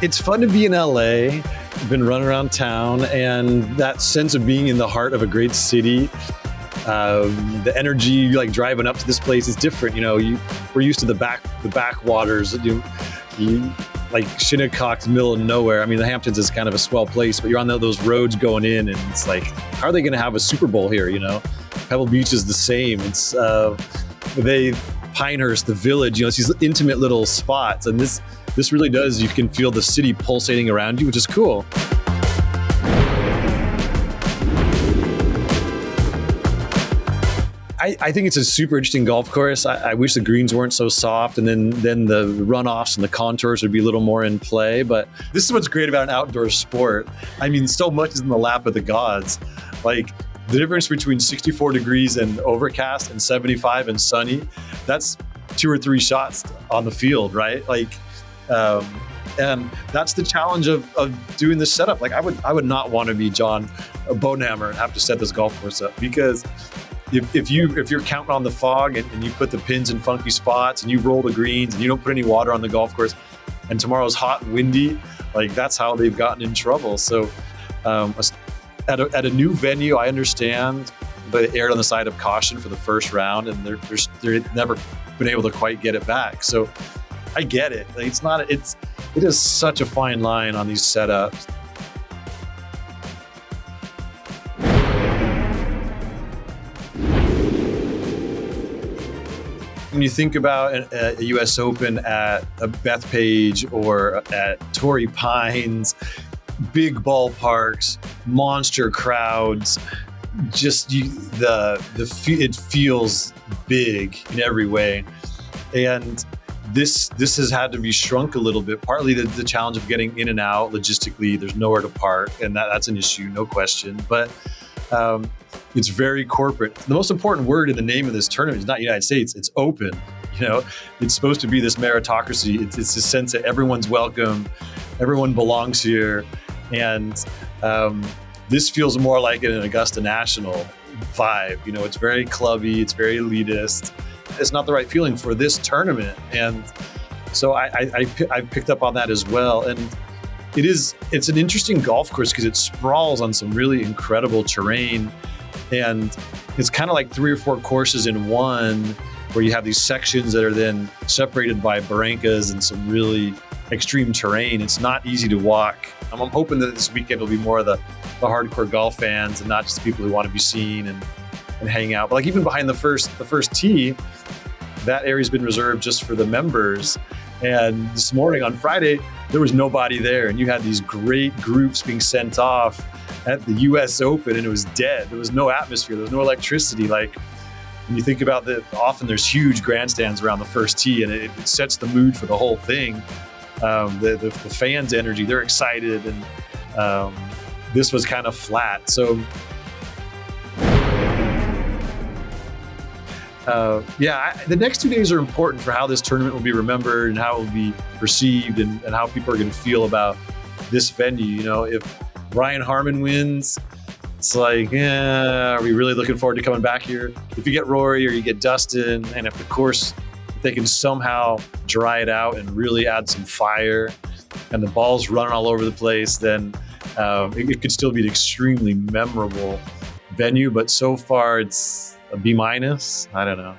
It's fun to be in LA. I've been running around town, and that sense of being in the heart of a great city, the energy like driving up to this place is different. We're used to the backwaters. Like Shinnecock's middle of nowhere. I mean, the Hamptons is kind of a swell place, but you're on those roads going in, and it's like, how are they going to have a Super Bowl here? Pebble Beach is the same. It's Pinehurst, the Village. It's these intimate little spots, and this really does. You can feel the city pulsating around you, which is cool. I think it's a super interesting golf course. I wish the greens weren't so soft, and then the runoffs and the contours would be a little more in play. But this is what's great about an outdoor sport. I mean, so much is in the lap of the gods. Like the difference between 64 degrees and overcast and 75 and sunny, that's 2 or 3 shots on the field, right? And that's the challenge of doing this setup. Like I would not want to be John Bonehammer and have to set this golf course up, because if you're counting on the fog and you put the pins in funky spots and you roll the greens and you don't put any water on the golf course, and tomorrow's hot and windy, like that's how they've gotten in trouble. So at a new venue, I understand they erred on the side of caution for the first round, and they're never been able to quite get it back. So I get it. Like it is such a fine line on these setups. When you think about a US Open at a Bethpage or at Torrey Pines, big ballparks, monster crowds, it feels big in every way. And this has had to be shrunk a little bit, partly the challenge of getting in and out logistically. There's nowhere to park, and that's an issue, no question. But it's very corporate. The most important word in the name of this tournament is not United States, it's open. It's supposed to be this meritocracy. It's a sense that everyone's welcome, everyone belongs here. And this feels more like an Augusta National vibe. It's very clubby, it's very elitist. It's not the right feeling for this tournament. And so I picked up on that as well. And it's an interesting golf course because it sprawls on some really incredible terrain. And it's kind of like 3 or 4 courses in one, where you have these sections that are then separated by barrancas and some really extreme terrain. It's not easy to walk. I'm hoping that this weekend will be more of the hardcore golf fans and not just people who want to be seen and hang out. But like even behind the first tee, that area's been reserved just for the members. And this morning on Friday, there was nobody there. And you had these great groups being sent off at the US Open, and it was dead. There was no atmosphere. There was no electricity. Like when you think about often there's huge grandstands around the first tee, and it sets the mood for the whole thing. The fans' energy, they're excited, and this was kind of flat. So the next 2 days are important for how this tournament will be remembered and how it will be perceived, and how people are going to feel about this venue. If Brian Harmon wins, it's like, are we really looking forward to coming back here? If you get Rory or you get Dustin, and if they can somehow dry it out and really add some fire, and the ball's running all over the place, then it could still be an extremely memorable venue. But so far, it's a B-. I don't know.